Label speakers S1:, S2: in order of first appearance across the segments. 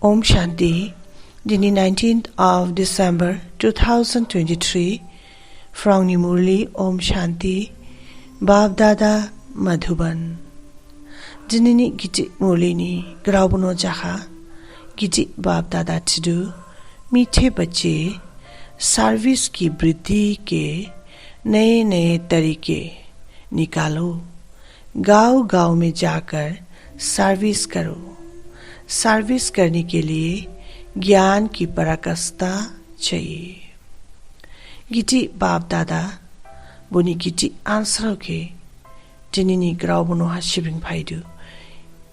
S1: Om Shanti, the 19th of December 2023, from Nimurli Om Shanti, Bab Dada Madhuban. Jinini Giti Murlini, Graubuno Jaha, Giti Bab Dada Chidu, मीठे बच्चे service की वृद्धि के नए नए तरीके निकालो। गांव-गांव में जाकर सर्विस करो। सर्विस करने के लिए ज्ञान की पराकाष्ठा चाहिए। गिटी बाप दादा बुनी गिटी आंसर के जिन्हें ग्राउ बुनो हाशिबिंग फाइदु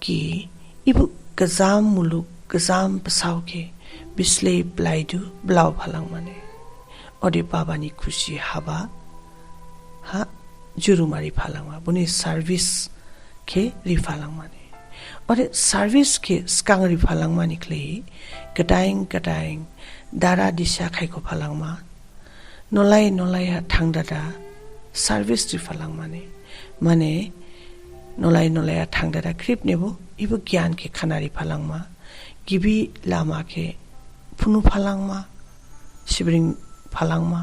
S1: कि इबु गजाम मुलुक गजाम पसाव के बिस्ले ब्लाइदु ब्लाउ फलांग माने ओदे बाबानी खुशी हाबा हा जुरुमारी फलांग मा बुनी सर्विस के रिफालांग माने और सर्विस के स्कांग रिफालांग मा निकले गटाइंग दारा दिशा खाइको फलांग मा नोलाई हा थांग दादा सर्विस रिफालांग माने नोलाई हा थांग दादा क्रिप नेबो इबो ज्ञान के खानारी फलांग मा गिबी लामा के फुनु फलांग मा शिवरिंग फलांग मा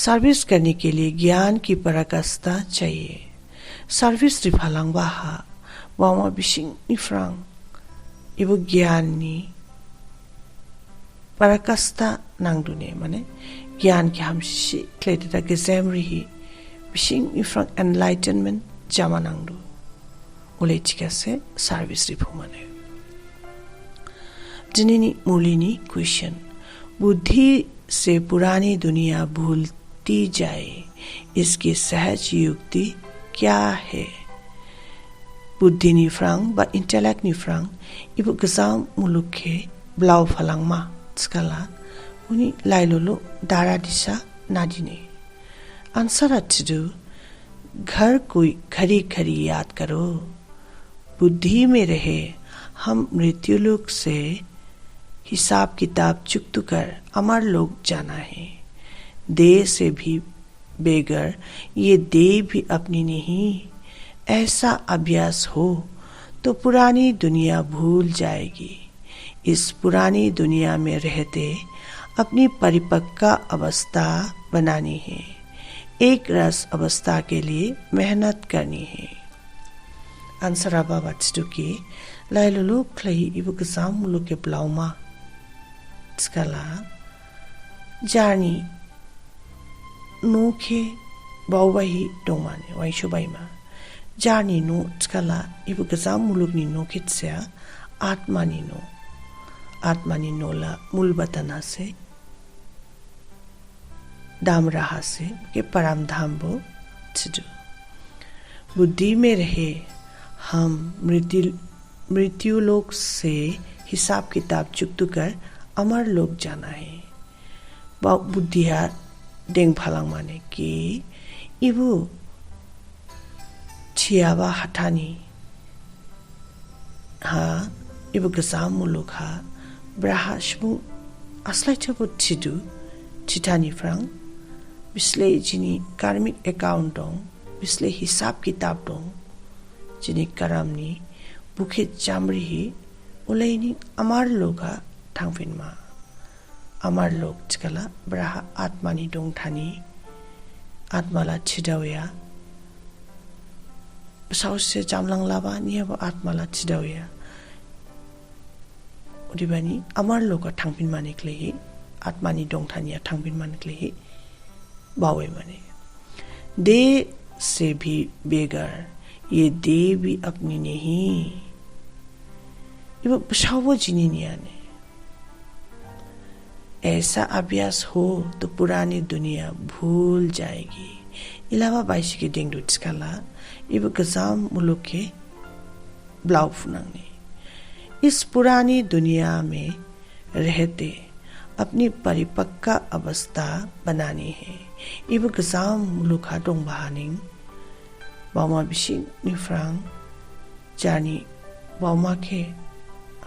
S1: सर्विस करने के लिए ज्ञान की पराकाष्ठा चाहिए। सर्विस रिफालांग बाहा वामा बिशिंग निफ्रांग इबो ज्ञान नी पराकाष्ठा नांगदुने माने ज्ञान के हमशी क्लेटेटा के जेमरी बिशिंग निफ्रांग एनलाइटनमेंट जामा नांगदु उले चिका से सर्विस रिफो माने जिन्हें मूलिनी क्वेश्चन बुद्धि से पुरानी दुनिया भूलती जाए इसकी सहज युक्ति क्या है? बुद्धि निफ्रांग बा इंटेलेक्ट निफ्रांग इबु गजाम मुलुक के ब्लाउ फलांग मा स्काला उनी लाइलोलो दारा दिशा नादिने आंसर अच्चू घर कोई खरी खरी याद करो। बुद्धि में रहे हम मृत्युलोक से हिसाब किताब चुकतु कर अमर लोग जाना है। देह से भी बेगर ये देह भी अपनी नहीं। ऐसा अभ्यास हो तो पुरानी दुनिया भूल जाएगी। इस पुरानी दुनिया में रहते अपनी परिपक्व अवस्था बनानी है। एक रस अवस्था के लिए मेहनत करनी है। आंसर बाबा चिटुकी लाइलोलो क्लही इबु गजाम मुलुक के ब्लाउमा स्काला जानी नोखे बावबाही दंमाने वाइशुबाइमा जानी नो स्काला इबु गजाम मुलुकनि नोखित्स्या आत्मानी नोला मूल बतना से दाम रहा से के परम धाम बो चिदु। बुद्धि में रहे हम मृत्युलोक से हिसाब किताब चुकतु कर अमर लोग जाना है। बुद्धिया डेंग फलांग माने कि इबु छियाबा हटानी हा इबु गजाम मुलुक हा ब्राहा शिबु असलाई चबु चिदु चिटानी फ्रांग बिस्ले जिनी कार्मिक अकाउंट दं बिस्ले हिसाब किताब दं जिनी करामनी बुखे जामरी ही उलेनी अमर लोगा थांफिनमा अमर लोग चिकला ब्राहा आत्मानी दं थानी आत्माला छिदावया साउसे जामलांग लाबा नियाबो आत्माला छिदावया उदिबानी अमर लोगा थांफिन मानिकले आत्मानी दं थानिया थांफिन मानिकले बावे माने दे से भी बेगर ये दे भी अपनी नहीं इबो बसावो जिनी नियाने। ऐसा अभ्यास हो तो पुरानी दुनिया भूल जाएगी। इलावा बाइशी के डेंगू चिकाला इबु गजाम मुलुक के ब्लाउ फुनांगने इस पुरानी दुनिया में रहते अपनी परिपक्व अवस्था बनानी है। इबु गजाम मुलुक हा दंग बहानिंग बाउमा बिशिंग निफ्रांग जानी बाउमा के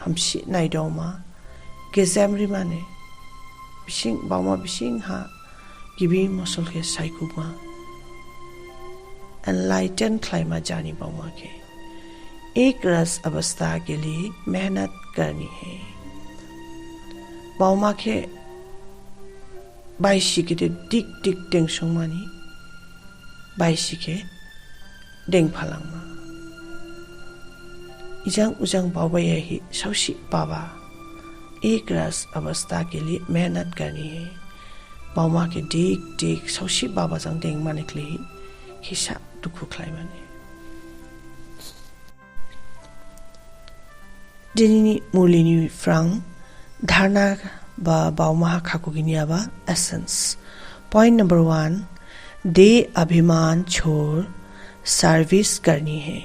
S1: हमशी नाइदौमा गेजेमरी माने बिशिंग बाउमा बिशिंग हा गिबी मसल के साइकुमा एनलाइटन क्लाइमा जानी बाउमा के एक रस अवस्था के लिए मेहनत करनी है। बाउमा के बाइशी के टिक टिक टेंग सुमानी बाइशी के डेंग फलांगमा इजंग उजंग बाबा यही सौशी बाबा एक रस अवस्था के लिए मेहनत करनी है। बाउमा के टिक टिक सौशी बाबा जंग डेंग माने के लिए खिसा दुखु खलाई माने दिनिनी मुलिनी फ्रांग धारणा बा बाउमा खाकुगिनिया बा एसेंस। पॉइंट नंबर 1, दे अभिमान छोड़ सर्विस करनी है।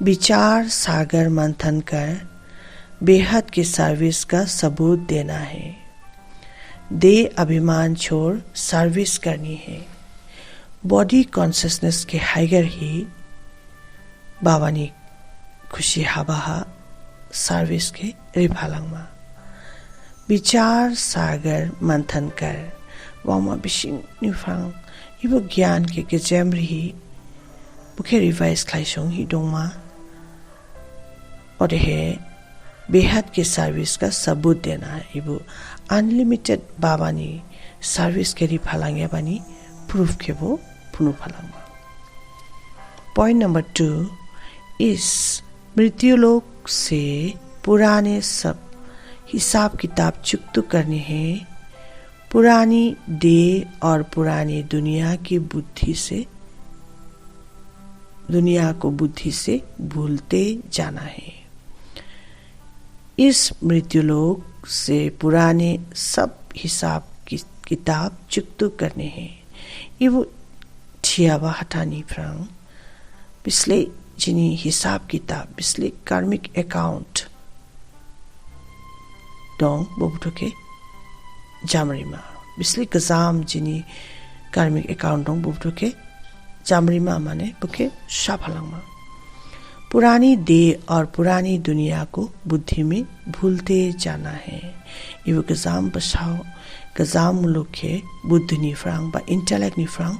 S1: विचार सागर मंथन कर बेहद की सर्विस का सबूत देना है। दे अभिमान छोड़ सर्विस करनी है। बॉडी कॉन्शियसनेस के हाइगर ही बाबानी खुशी हाबाहा सर्विस के रिफालंगमा विचार सागर मंथन कर वामा बिशिंग निफांग इबो ज्ञान के गेजेमरी ही बुखे रिवाइज क्लाइसोंग ही डोंगमा और है बेहद के सर्विस का सबूत देना है। इबो अनलिमिटेड बाबानी सर्विस के रिफालंगे बनी प्रूफ के वो पुनु फलांगा। पॉइंट नंबर 2, इस मृत्युलोक से पुराने सब हिसाब किताब चुकता करने हैं। पुरानी देह और पुरानी दुनिया की बुद्धि से दुनिया को बुद्धि से भूलते जाना है। इस मृत्युलोक से पुराने सब हिसाब किताब चुकता करने हैं। ये वो ठियावा हटानी फ्रांग पिछले जिनी हिसाब किताब पिछले कार्मिक अकाउंट डोंग बोबुटोके जामरिमा बिस्ली गजाम जिनी कार्मिक अकाउंट डोंग बोबुटोके जामरिमा माने बुके शाफलंगमा पुरानी देह और पुरानी दुनिया को बुद्धि में भूलते जाना है। इव गजाम बसाओ गजाम मुलुके बुद्धि निफ्रांग बा इंटेलेक्ट निफ्रांग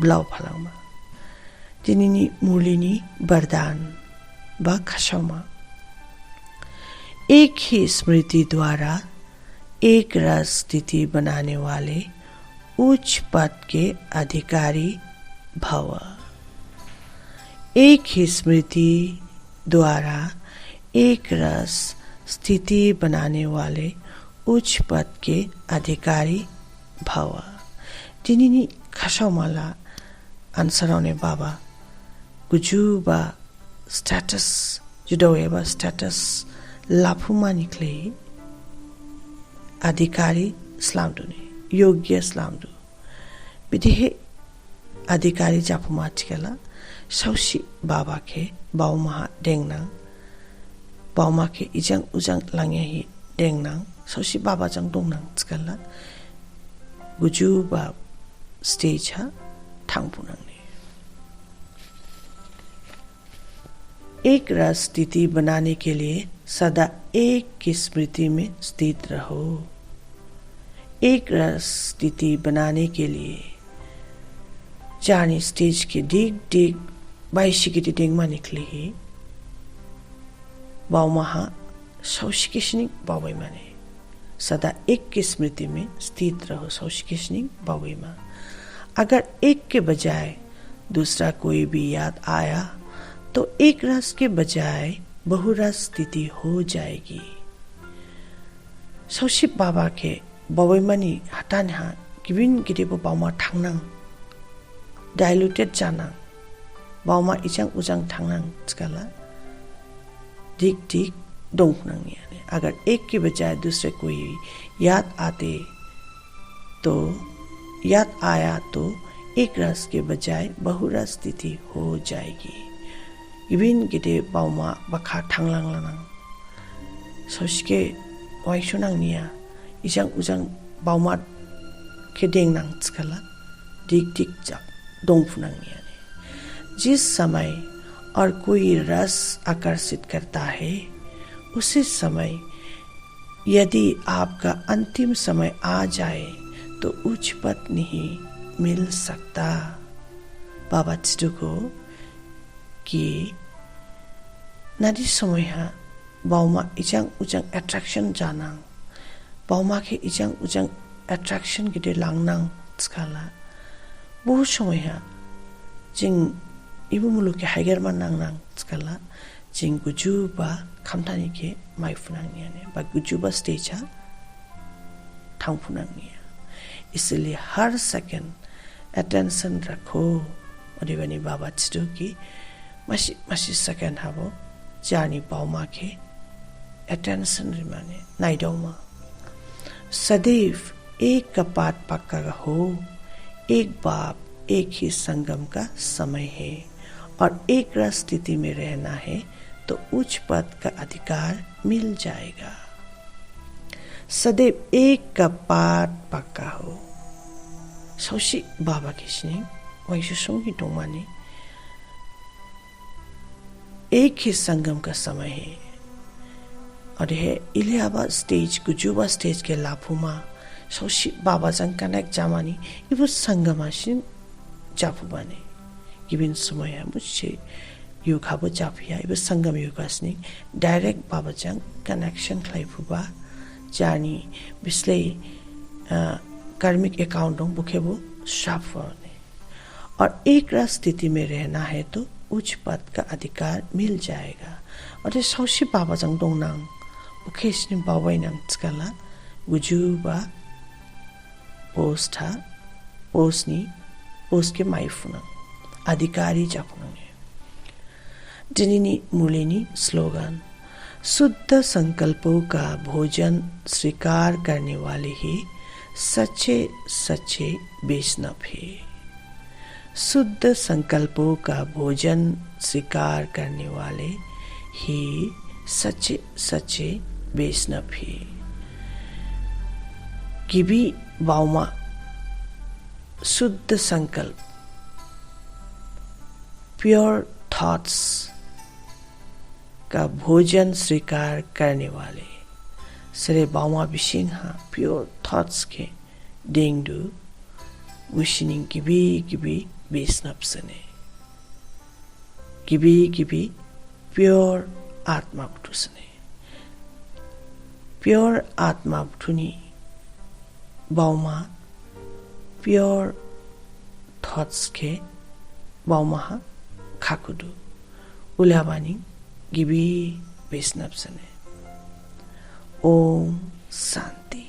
S1: ब्लाउ फलंगमा जिनी मूलिनी वरदान बा खशौमा एक ही स्मृति द्वारा एक रस स्थिति बनाने वाले उच्च पद के अधिकारी भव। एक ही स्मृति द्वारा एक रस स्थिति बनाने वाले उच्च पद के अधिकारी भव। जिनी खशौमाला आंसराउने बाबा गुजुबा स्टेटस जुडोएबा स्टेटस लाफुमा निकले अधिकारी स्लामदुने योग्य स्लामदु विधि अधिकारी जाफुमा चिकला सौशी बाबा के बाउमा डेंगना बाउमा के इजंग उजंग लांगे ही डेंगना सौशी बाबा जंग दोंगना चिकला गुजुबा स्टेज हा थांगपुनांगने एक रस स्थिति बनाने के लिए सदा एक की स्मृति में स्थित रहो। एक रस स्थिति बनाने के लिए जानी स्टेज के डिग डिग बाइशी की डिंग मा निकली ही बाउमहा सौशिकिशनिक बाउई माने सदा एक की स्मृति में स्थित रहो। सौशिकिशनिक बाउई मा अगर एक के बजाय दूसरा कोई भी याद आया तो एक रस के बजाय बहुरस स्थिति हो जाएगी। सौशी बाबा के बावैमानी हटाना गिबिन गिदिबो बाउमा थांनां डाइल्यूटेड जाना बाउमा इजंग उजंग थांनां चिकाला दिक दिक दोंगनांग यानी अगर एक के बजाय दूसरे कोई याद आया तो एक रस के बजाय बहुरस स्थिति हो जाएगी। इबिन गिदे बाउमा बखा थांलांलांग सौशिके वाइसुनांग निया इजंग उजंग बाउमा के डेंगनां चिकाला दिक दिक जा दोंगफुनांग निया जिस समय और कोई रस आकर्षित करता है उसी समय यदि आपका अंतिम समय आ जाए तो उच्च पद नहीं मिल सकता। बाबा चिटुको कि नादी समय हा बाउमा इचांग उचांग attraction जानां बाउमा के इचांग उचांग attraction गिदे लांगनां स्काला बहुत समय हा जिं इबु मुलुग के हाइगर मान नांगनां स्काला जिं गुजुबा खामथानि के माइफुनांनियाने बा गुजुबा स्टेज हा थांफुनांनिया इसलिए हर सेकंड अटेंशन रखो ओदिबानि बाबा चिदु की मासी सेकंड हाबो जानी बाउमा के अटेंशन रिमाने नाइडोमा सदैव एक का पात पक्का हो एक बाप एक ही संगम का समय है और एक रस स्थिति में रहना है तो उच्च पद का अधिकार मिल जाएगा सदैव एक का पात पक्का हो सौशी बाबा किसने वैसे सोंगी टोमाने एक ही संगम का समय है और यह इलियाबा स्टेज गुजुबा स्टेज के लाफुमा सौशी बाबा जंग कनेक्ट जामानी इबो संगमाशिन जाफुबाने गिबिन समय है मुझे युगाबो जाफिया इबो संगम युगासनी डायरेक्ट बाबा जंग कनेक्शन खलाइफुबा जानी बिस्ले कार्मिक अकाउंटों बुखेबो शाफने और एक रस स्थिति में रहना है तो उच्च पद का अधिकार मिल जाएगा और ये सौशी बाबा जंग दोंगनां बुखेशनी बावाइनां स्काला गुजुबा पोस्टा पोस्टनी पोस्ट के माइफुना अधिकारी जाफुनांगे जिनिनी मूलेनी स्लोगन शुद्ध संकल्पों का भोजन स्वीकार करने वाले ही सच्चे सच्चे वैष्णव है शुद्ध संकल्पों का भोजन स्वीकार करने वाले ही सच्चे सच्चे वैष्णव है गिबी बाउमा शुद्ध संकल्प प्योर थॉट्स का भोजन स्वीकार करने वाले सरे बाउमा बिशिंहा प्योर थॉट्स के डेंगडू विशिनिंग गिबी वैष्णव सने गिबी प्योर आत्मा बुटु सने प्योर आत्मा बुटुनी बाउमा प्योर थॉट्स के बाउमा खाकुदु उलाबानी गिबी वैष्णव सने ओम शांति।